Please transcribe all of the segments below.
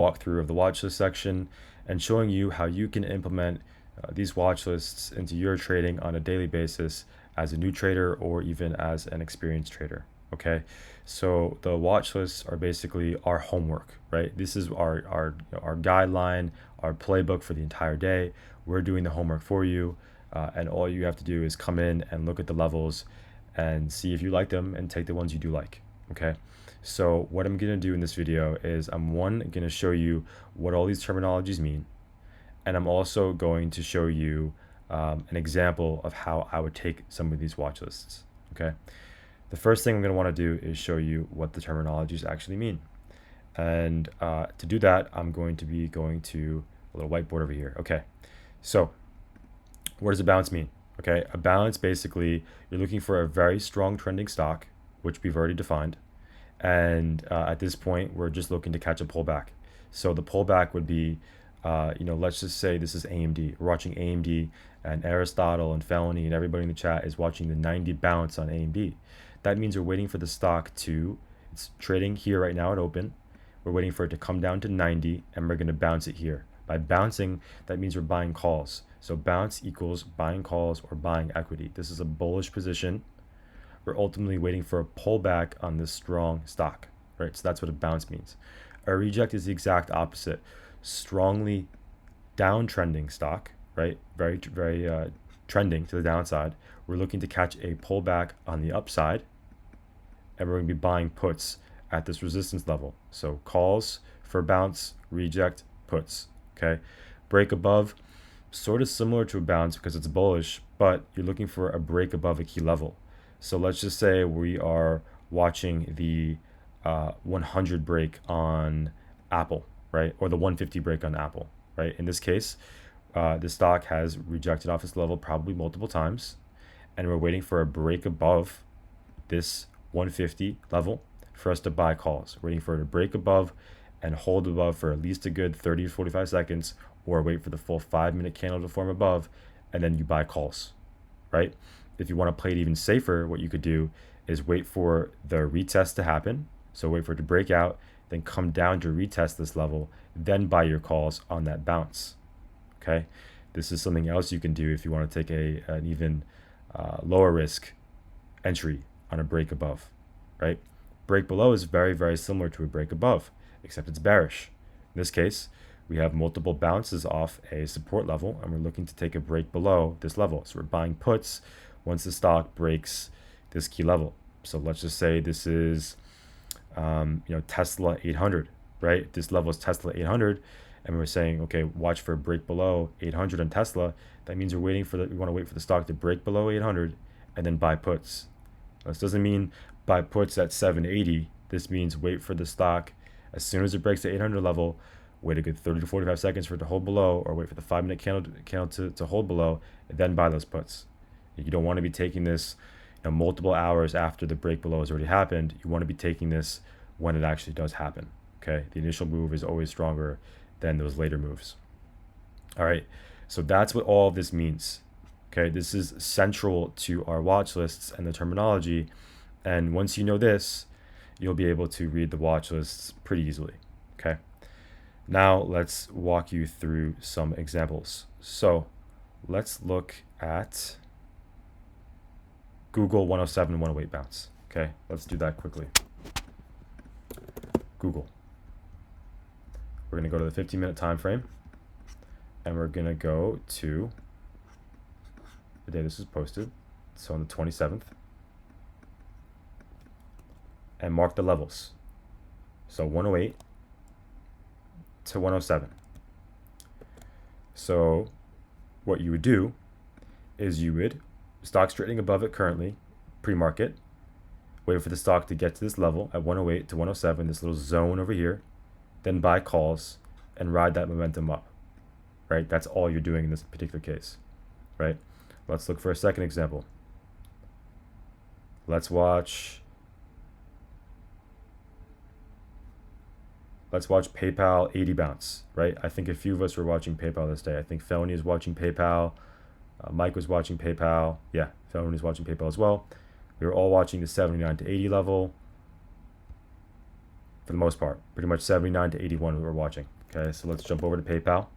walkthrough of the watch list section and showing you how you can implement these watch lists into your trading on a daily basis as a new trader or even as an experienced trader. Okay, so the watch lists are basically our homework, right? This is our guideline, our playbook for the entire day. We're doing the homework for you, and all you have to do is come in and look at the levels and see if you like them and take the ones you do like. Okay, so what I'm gonna do in this video is I'm gonna show you what all these terminologies mean, and I'm also going to show you an example of how I would take some of these watch lists. Okay, the first thing I'm going to want to do is show you what the terminologies actually mean, and to do that I'm going to be going to a little whiteboard over here. Okay, so what does a bounce mean? Okay, a bounce, basically you're looking for a very strong trending stock, which we've already defined, and at this point we're just looking to catch a pullback. So the pullback would be let's just say this is AMD. We're watching AMD, and Aristotle and Felony and everybody in the chat is watching the 90 bounce on AMD. That means we're waiting for the stock it's trading here right now at open. We're waiting for it to come down to 90, and we're going to bounce it here. By bouncing, that means we're buying calls. So bounce equals buying calls or buying equity. This is a bullish position. We're ultimately waiting for a pullback on this strong stock, right? So that's what a bounce means. A reject is the exact opposite. Strongly downtrending stock, right? Very trending to the downside. We're looking to catch a pullback on the upside, and we're going to be buying puts at this resistance level. So calls for bounce, reject, puts. Okay, break above, sort of similar to a bounce because it's bullish, but you're looking for a break above a key level. So let's just say we are watching the 100 break on Apple, right? Or the 150 break on Apple, right? In this case, the stock has rejected off this level probably multiple times, and we're waiting for a break above this 150 level for us to buy calls. We're waiting for it to break above and hold above for at least a good 30 to 45 seconds, or wait for the full 5-minute candle to form above, and then you buy calls, right? If you want to play it even safer, what you could do is wait for the retest to happen. So wait for it to break out, then come down to retest this level, then buy your calls on that bounce. Okay, this is something else you can do if you want to take an even lower risk entry on a break above, right? Break below is very similar to a break above, except it's bearish. In this case, we have multiple bounces off a support level, and we're looking to take a break below this level. So we're buying puts once the stock breaks this key level. So let's just say this is Tesla 800, right? This level is Tesla 800, and we're saying, okay, watch for a break below 800 on Tesla. That means we want to wait for the stock to break below 800 and then buy puts. This doesn't mean buy puts at 780. This means wait for the stock as soon as it breaks the 800 level, wait a good 30 to 45 seconds for it to hold below, or wait for the 5-minute candle to hold below, and then buy those puts. You don't want to be taking this multiple hours after the break below has already happened. You want to be taking this when it actually does happen. Okay, the initial move is always stronger than those later moves. All right, so that's what all of this means. Okay, this is central to our watch lists and the terminology, and once you know this, you'll be able to read the watch lists pretty easily. Okay, now let's walk you through some examples. So let's look at Google 107 and 108 bounce. Okay, let's do that quickly. Google. We're going to go to the 15-minute time frame, and we're going to go to the day this is posted, so on the 27th, and mark the levels. So 108 to 107. So what you would do is stock's trading above it currently, pre-market, wait for the stock to get to this level at 108 to 107, this little zone over here, then buy calls and ride that momentum up, right? That's all you're doing in this particular case, right? Let's look for a second example. Let's watch PayPal 80 bounce, right? I think a few of us were watching PayPal this day. I think Felony is watching PayPal. Mike was watching PayPal. Yeah, Felony is watching PayPal as well. We were all watching the 79 to 80 level. for the most part. Pretty much 79 to 81 we were watching. Okay, so let's jump over to PayPal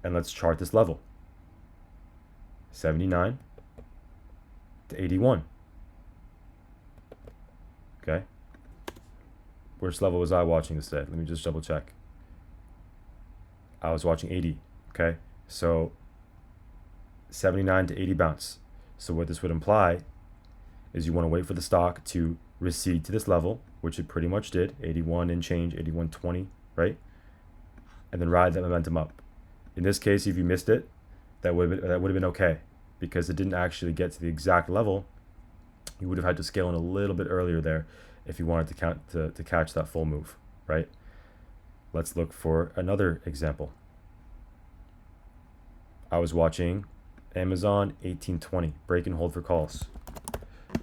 and let's chart this level. 79 to 81. Okay. Which level was I watching this day? Let me just double check. I was watching 80. Okay, so 79 to 80 bounce. So what this would imply is you want to wait for the stock to recede to this level, which it pretty much did, 81 and change, 81.20, right? And then ride that momentum up. In this case, if you missed it, that would have been okay, because it didn't actually get to the exact level. You would have had to scale in a little bit earlier there if you wanted to catch that full move, right? Let's look for another example. I was watching Amazon 1820, break and hold for calls.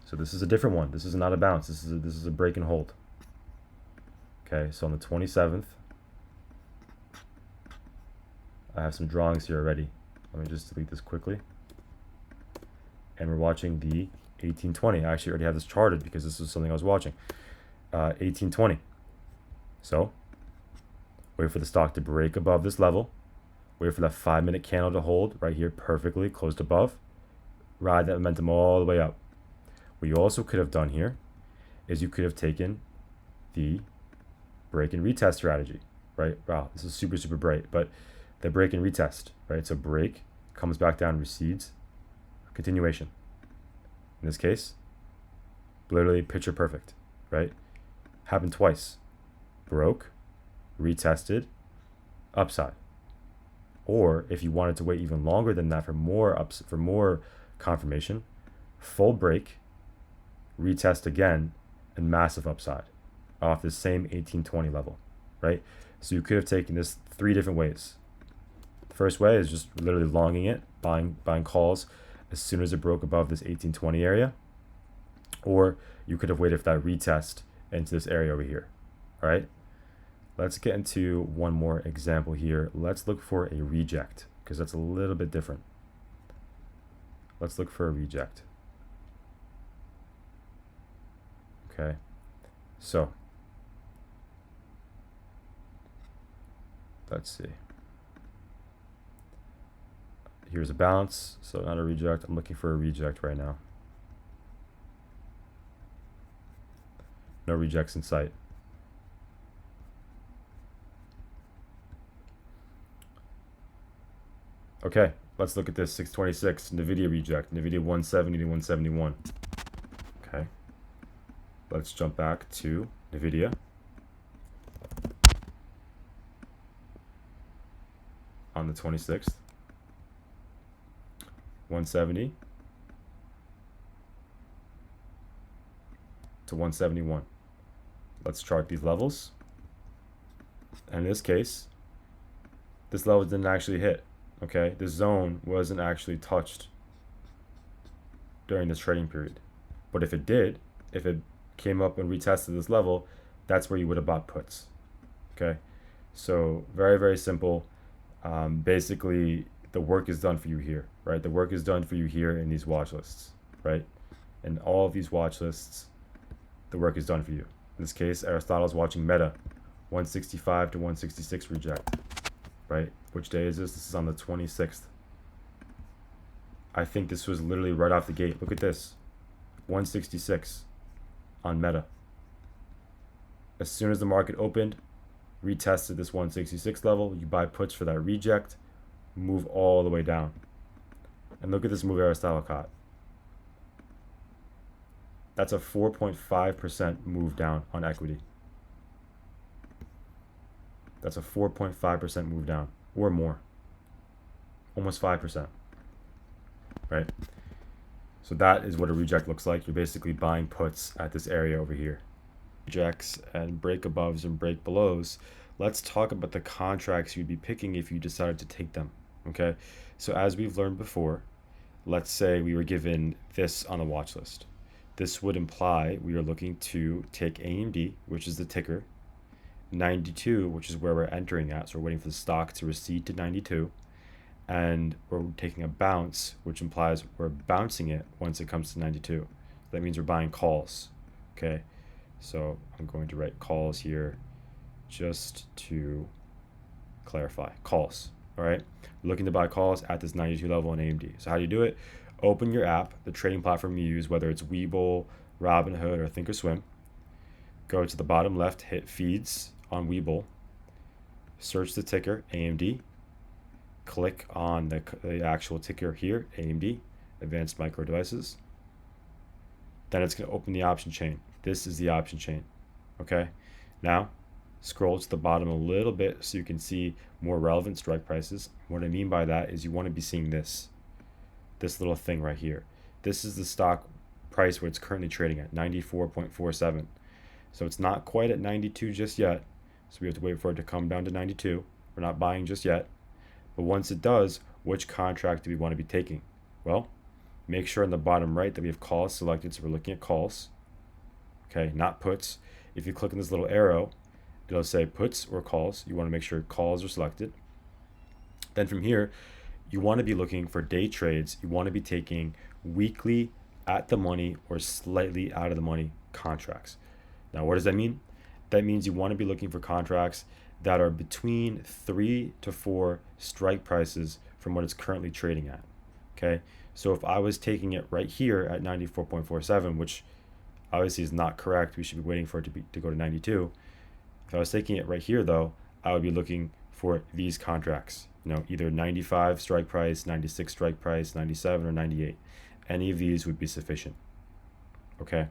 So this is a different one. This is not a bounce. This is a break and hold. Okay, so on the 27th, I have some drawings here already. Let me just delete this quickly. And we're watching the 1820. I actually already have this charted because this is something I was watching. 1820. So wait for the stock to break above this level. Wait for that 5-minute candle to hold right here perfectly, closed above. Ride that momentum all the way up. What you also could have done here is you could have taken the break and retest strategy, right? Wow, this is super, super bright, but the break and retest, right? So break, comes back down, recedes, continuation. In this case, literally picture perfect, right? Happened twice. Broke, retested, upside. Or if you wanted to wait even longer than that for more confirmation, full break, retest again, and massive upside off the same 1820 level, right? So you could have taken this 3 different ways. The first way is just literally longing it, buying calls as soon as it broke above this 1820 area. Or you could have waited for that retest into this area over here, all right? Let's get into one more example here. Let's look for a reject, because that's a little bit different. Let's look for a reject. Okay, so let's see. Here's a bounce, so not a reject. I'm looking for a reject right now. No rejects in sight. Okay, let's look at this 626 NVIDIA reject, NVIDIA 170 to 171. Okay, let's jump back to NVIDIA. On the 26th, 170 to 171. Let's chart these levels. And in this case, this level didn't actually hit. Okay, this zone wasn't actually touched during this trading period. But if it did, if it came up and retested this level, that's where you would have bought puts. Okay, so very, very simple. Basically, the work is done for you here, right? The work is done for you here in these watch lists, right? In all of these watch lists, the work is done for you. In this case, Aristotle's watching Meta, 165 to 166 reject, right? Which day is this? This is on the 26th. I think this was literally right off the gate. Look at this, 166 on Meta. As soon as the market opened, retested this 166 level, you buy puts for that reject, move all the way down. And look at this move Aristotle caught. That's a 4.5% move down on equity. That's a 4.5% move down or more. Almost 5%. Right? So that is what a reject looks like. You're basically buying puts at this area over here. Rejects and break aboves and break belows. Let's talk about the contracts you'd be picking if you decided to take them. Okay? So as we've learned before, let's say we were given this on a watch list. This would imply we are looking to take AMD, which is the ticker, 92, which is where we're entering at. So we're waiting for the stock to recede to 92. And we're taking a bounce, which implies we're bouncing it once it comes to 92. That means we're buying calls. Okay. So I'm going to write calls here just to clarify. Calls, all right? Looking to buy calls at this 92 level in AMD. So how do you do it? Open your app, the trading platform you use, whether it's Webull, Robinhood, or Thinkorswim. Go to the bottom left, hit feeds on Webull, search the ticker AMD, click on the actual ticker here, AMD, Advanced Micro Devices. Then it's going to open the option chain. This is the option chain, okay? Now, scroll to the bottom a little bit so you can see more relevant strike prices. What I mean by that is you want to be seeing this little thing right here. This is the stock price where it's currently trading at 94.47. So it's not quite at 92 just yet. So we have to wait for it to come down to 92. We're not buying just yet. But once it does, which contract do we want to be taking? Well, make sure on the bottom right that we have calls selected. So we're looking at calls, okay, not puts. If you click on this little arrow, it'll say puts or calls. You want to make sure calls are selected. Then from here, you want to be looking for day trades. You want to be taking weekly at the money or slightly out of the money contracts. Now, what does that mean? That means you want to be looking for contracts that are between 3 to 4 strike prices from what it's currently trading at. Okay, so if I was taking it right here at 94.47, which obviously is not correct, we should be waiting for it to go to 92. If I was taking it right here, though, I would be looking for these contracts. Either 95 strike price, 96 strike price, 97, or 98. Any of these would be sufficient. Okay,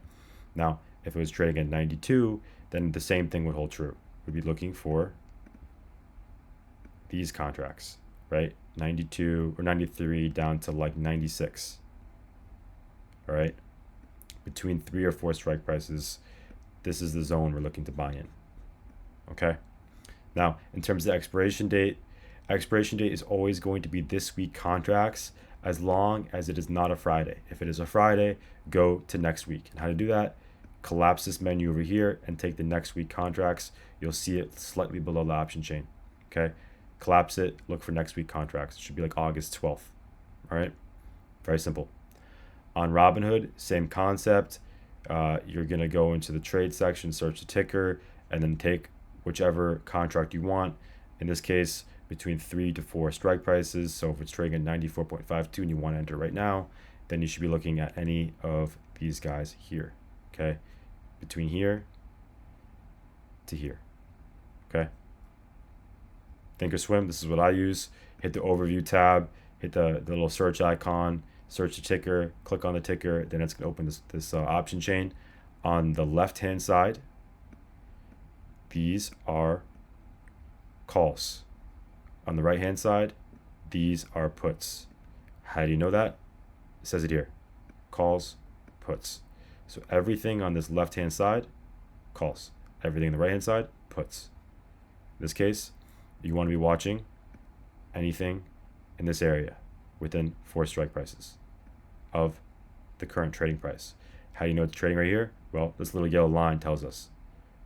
now if it was trading at 92, then the same thing would hold true. We'd be looking for these contracts, right? 92 or 93 down to like 96. All right, between 3 or 4 strike prices, this is the zone we're looking to buy in. Okay, now in terms of the expiration date is always going to be this week contracts as long as it is not a Friday. If it is a Friday, go to next week. And how to do that? Collapse this menu over here and take the next week contracts. You'll see it slightly below the option chain. Okay, collapse it, look for next week contracts. It should be like August 12th. All right, very simple. On Robinhood, same concept. You're gonna go into the trade section, search the ticker, and then take whichever contract you want. In this case, between 3 to 4 strike prices. So if it's trading at 94.52 and you want to enter right now, then you should be looking at any of these guys here. Okay, between here to here. Okay, Thinkorswim, this is what I use. Hit the overview tab, hit the little search icon, search the ticker, click on the ticker, then it's gonna open this option chain. On the left hand side, these are calls. On the right hand side, these are puts. How do you know that? It says it here, calls, puts. So everything on this left hand side, calls. Everything on the right hand side, puts. In this case, you want to be watching anything in this area within 4 strike prices of the current trading price. How do you know it's trading right here? Well, this little yellow line tells us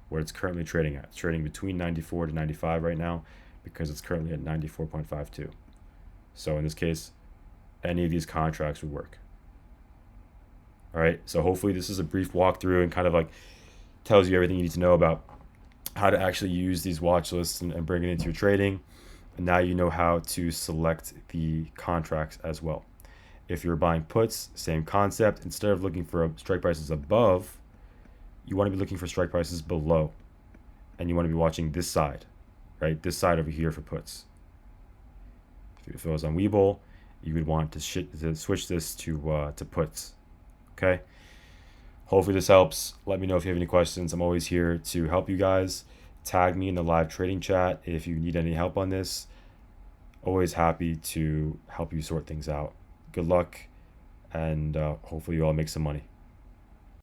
where it's currently trading at. It's trading between 94 to 95 right now because it's currently at 94.52. So in this case, any of these contracts would work. All right, so hopefully this is a brief walkthrough and kind of like tells you everything you need to know about how to actually use these watch lists and bring it into your trading. And now you know how to select the contracts as well. If you're buying puts, same concept. Instead of looking for strike prices above, you want to be looking for strike prices below. And you want to be watching this side, right? This side over here for puts. If it was on Webull, you would want to switch this to puts. Okay. Hopefully this helps. Let me know if you have any questions. I'm always here to help you guys. Tag me in the live trading chat if you need any help on this. Always happy to help you sort things out. Good luck, and hopefully you all make some money.